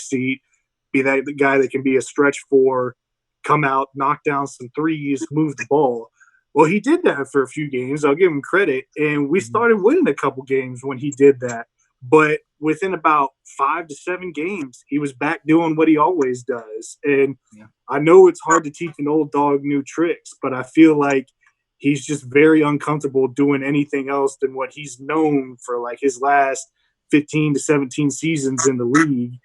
seat, be that the guy that can be a stretch four, come out, knock down some threes, move the ball. Well, he did that for a few games. I'll give him credit. And we started winning a couple games when he did that. But within about 5 to 7 games, he was back doing what he always does. And Yeah. I know it's hard to teach an old dog new tricks, but I feel like he's just very uncomfortable doing anything else than what he's known for like his last 15 to 17 seasons in the league.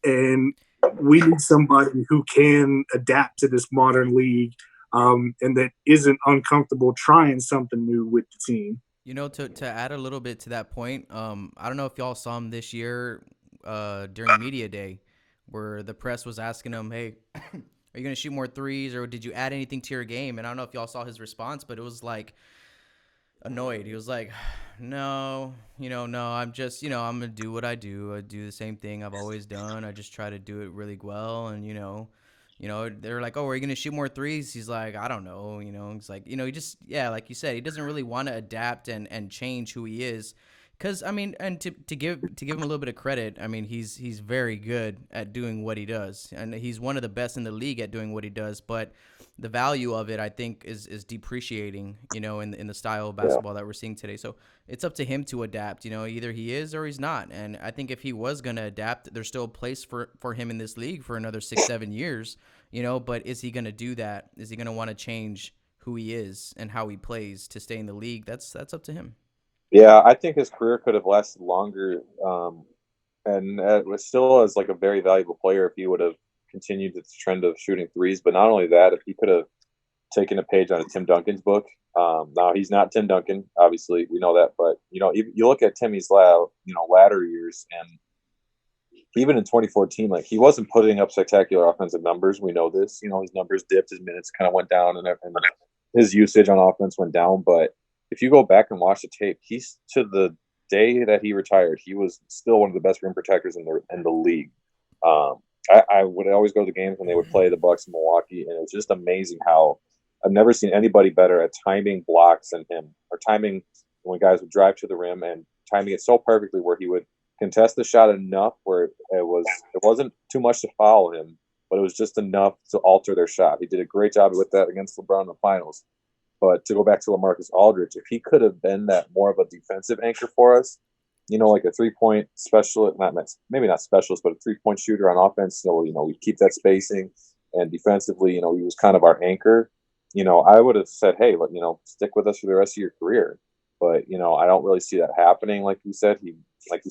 And we need somebody who can adapt to this modern league, and that isn't uncomfortable trying something new with the team. To add a little bit to that point, I don't know if y'all saw him this year during media day, where the press was asking him, "Hey, are you gonna shoot more threes, or did you add anything to your game?" And I don't know if y'all saw his response, but it was like annoyed. He was like, "No, no, I'm just, I'm gonna do what I do. I do the same thing I've always done. I just try to do it really well, and they're like, "Oh, are you gonna shoot more threes?" He's like, "I don't know." He's like, he just, yeah, like you said, he doesn't really want to adapt and change who he is. Because I mean, and to give him a little bit of credit, I mean, he's very good at doing what he does, and he's one of the best in the league at doing what he does. But the value of it, I think, is depreciating, in the style of Yeah. basketball that we're seeing today. So it's up to him to adapt. Either he is or he's not. And I think if he was gonna adapt, there's still a place for him in this league for another 6 7 years. But is he gonna do that? Is he gonna want to change who he is and how he plays to stay in the league? That's up to him. Yeah, I think his career could have lasted longer, and was still as like a very valuable player if he would have continued this trend of shooting threes. But not only that, if he could have taken a page out of Tim Duncan's book. Now he's not Tim Duncan, obviously we know that, but you look at Timmy's latter years, and even in 2014, like he wasn't putting up spectacular offensive numbers. We know this. His numbers dipped, his minutes kind of went down, and his usage on offense went down. But if you go back and watch the tape, he's to the day that he retired, he was still one of the best rim protectors in the league. I would always go to the games when they would play the Bucks in Milwaukee, and it was just amazing how I've never seen anybody better at timing blocks than him, or timing when guys would drive to the rim and timing it so perfectly where he would contest the shot enough where it wasn't too much to foul him, but it was just enough to alter their shot. He did a great job with that against LeBron in the finals. But to go back to Lamarcus Aldridge, if he could have been that more of a defensive anchor for us, like a 3-point specialist, maybe not specialist, but a 3-point shooter on offense, we keep that spacing, and defensively, he was kind of our anchor. I would have said, hey, stick with us for the rest of your career. But, I don't really see that happening. Like you said,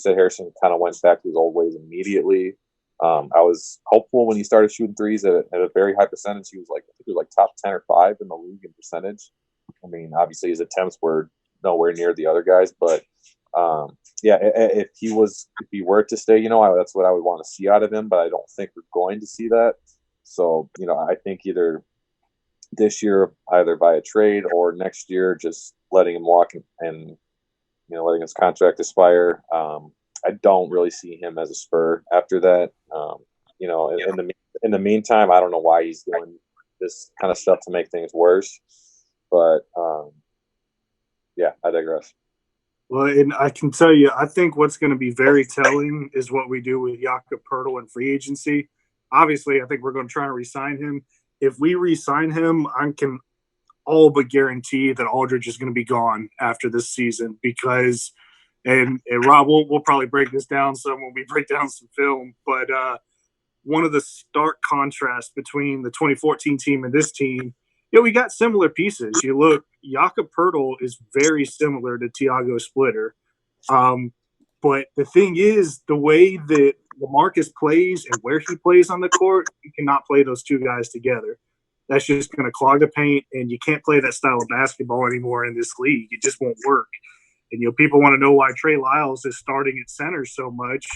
Harrison kind of went back to his old ways immediately. I was hopeful when he started shooting threes at a very high percentage. I think he was like top 10 or 5 in the league in percentage. I mean, obviously his attempts were nowhere near the other guys, but if he were to stay, that's what I would want to see out of him, but I don't think we're going to see that. So, I think either this year, either by a trade, or next year, just letting him walk and letting his contract expire. I don't really see him as a Spur after that. In the meantime, I don't know why he's doing this kind of stuff to make things worse. But I digress. Well, and I can tell you, I think what's going to be very telling is what we do with Jakob Poeltl in free agency. Obviously, I think we're going to try to re-sign him. If we re-sign him, I can all but guarantee that Aldridge is going to be gone after this season because, and Rob, we'll probably break this down some when we break down some film, but one of the stark contrasts between the 2014 team and this team, we got similar pieces. You look, Jakob Poeltl is very similar to Tiago Splitter. But the thing is, the way that Lamarcus plays and where he plays on the court, you cannot play those two guys together. That's just going to clog the paint, and you can't play that style of basketball anymore in this league. It just won't work. And, people want to know why Trey Lyles is starting at center so much.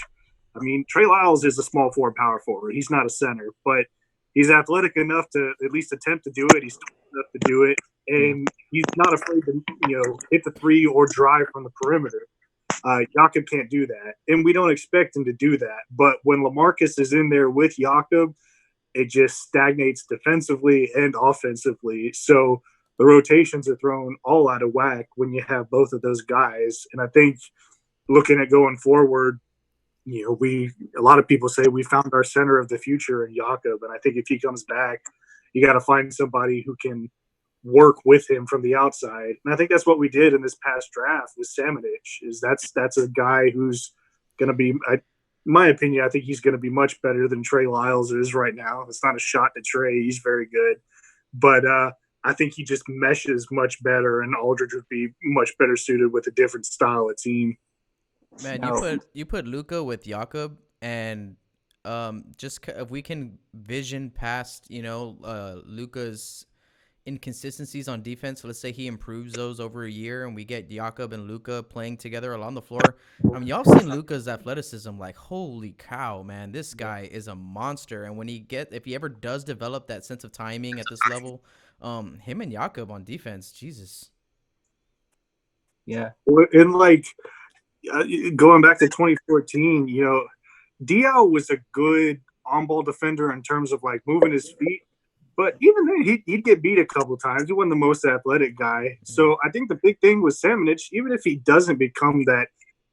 I mean, Trey Lyles is a small forward, power forward. He's not a center, but he's athletic enough to at least attempt to do it. He's strong enough to do it, and he's not afraid to, hit the three or drive from the perimeter. Jakob can't do that, and we don't expect him to do that. But when Lamarcus is in there with Jakob, it just stagnates defensively and offensively. So the rotations are thrown all out of whack when you have both of those guys. And I think looking at going forward, a lot of people say we found our center of the future in Jakob, and I think if he comes back, you got to find somebody who can work with him from the outside. And I think that's what we did in this past draft with Samanich. That's a guy who's going to be, in my opinion, I think he's going to be much better than Trey Lyles is right now. It's not a shot to Trey; he's very good, but I think he just meshes much better, and Aldridge would be much better suited with a different style of team. Man, you put Luca with Jakob, and if we can vision past, Luca's inconsistencies on defense. Let's say he improves those over a year, and we get Jakob and Luca playing together along the floor. I mean, y'all seen Luca's athleticism? Like, holy cow, man, this guy is a monster. And if he ever does develop that sense of timing at this level, him and Jakob on defense, Jesus. Yeah, and like going back to 2014, Diaw was a good on-ball defender in terms of like moving his feet. But even then, he'd get beat a couple times. He wasn't the most athletic guy. So I think the big thing with Samanich, even if he doesn't become that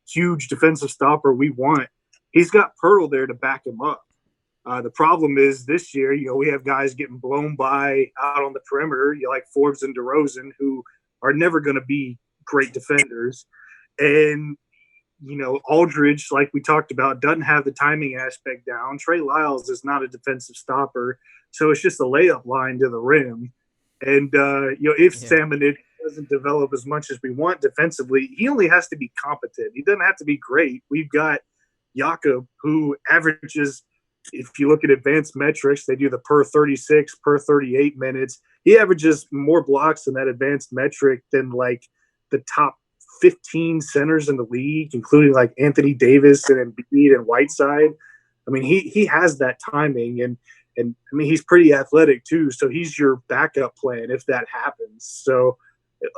huge defensive stopper we want, he's got Pirtle there to back him up. The problem is this year, we have guys getting blown by out on the perimeter, like Forbes and DeRozan, who are never going to be great defenders. And Aldridge, like we talked about, doesn't have the timing aspect down. Trey Lyles is not a defensive stopper, so it's just a layup line to the rim. And if Samanich doesn't develop as much as we want defensively, he only has to be competent. He doesn't have to be great. We've got Jakob, who averages, if you look at advanced metrics, they do the per 36, per 38 minutes. He averages more blocks in that advanced metric than like the top 15 centers in the league, including like Anthony Davis and Embiid and Whiteside. I mean, he has that timing, and I mean, he's pretty athletic too. So he's your backup plan if that happens. So,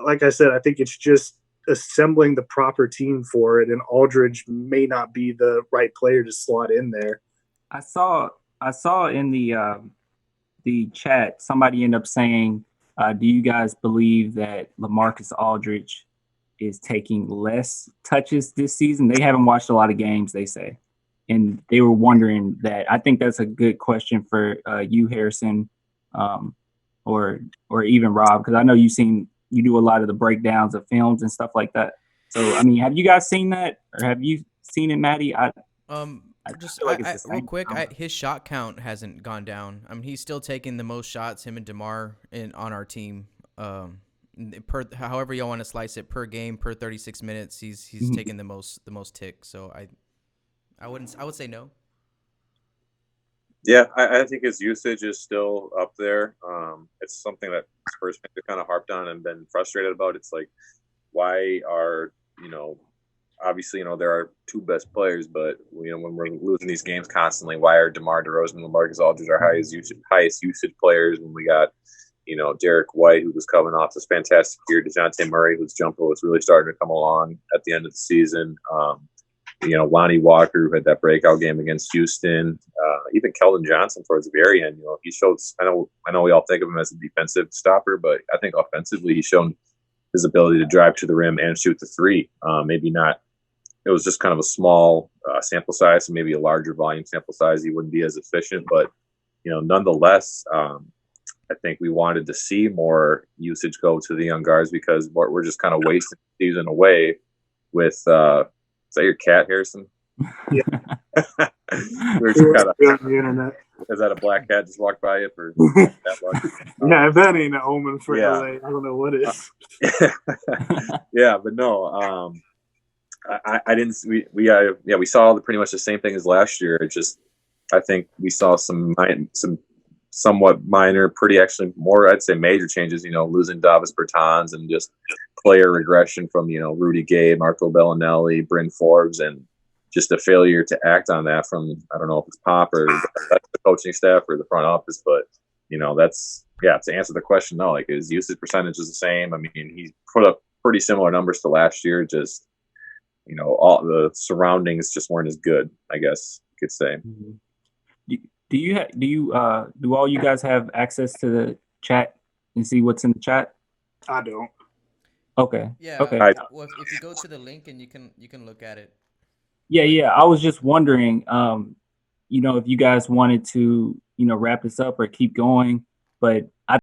like I said, I think it's just assembling the proper team for it, and Aldridge may not be the right player to slot in there. I saw in the chat somebody end up saying, "Do you guys believe that Lamarcus Aldridge is taking less touches this season?" They haven't watched a lot of games, they say. And they were wondering that. I think that's a good question for you, Harrison, or even Rob, because I know you do a lot of the breakdowns of films and stuff like that. So, I mean, have you guys seen that, or have you seen it, Maddie? Real quick, his shot count hasn't gone down. I mean, he's still taking the most shots, him and DeMar, on our team. However y'all want to slice it, per game, per 36 minutes, he's taking the most ticks. So I would say no. Yeah, I think his usage is still up there. It's something that Spurs fans have kind of harped on and been frustrated about. It's like, why are, obviously, there are two best players, but, when we're losing these games constantly, why are DeMar DeRozan and Lamarcus Aldridge our highest usage players when we got, Derek White, who was coming off this fantastic year, DeJounte Murray, whose jumper was really starting to come along at the end of the season, Lonnie Walker, who had that breakout game against Houston, even Keldon Johnson towards the very end. He showed. I know we all think of him as a defensive stopper, but I think offensively he's shown his ability to drive to the rim and shoot the three. Maybe not. It was just kind of a small sample size, so maybe a larger volume sample size, he wouldn't be as efficient. But nonetheless, I think we wanted to see more usage go to the young guards because we're just kind of wasting the season away with. Is that your cat, Harrison? Yeah. We're just kind of on the internet. Is that a black cat just walked by you for that luck? Yeah, if that ain't an omen for LA, I don't know what is. Yeah, but no, I didn't. We saw pretty much the same thing as last year. It just, I think we saw some somewhat minor, pretty actually more, I'd say major changes, losing Davis Bertans and just player regression from, Rudy Gay, Marco Bellinelli, Bryn Forbes, and just a failure to act on that from, I don't know if it's Pop or the coaching staff or the front office, but, that's, to answer the question, no, like his usage percentage is the same. I mean, he put up pretty similar numbers to last year, just, all the surroundings just weren't as good, I guess you could say. Mm-hmm. Do all you guys have access to the chat and see what's in the chat? I don't. Okay. Yeah. Okay. Well, if you go to the link and you can look at it. Yeah. I was just wondering, if you guys wanted to, wrap this up or keep going, but I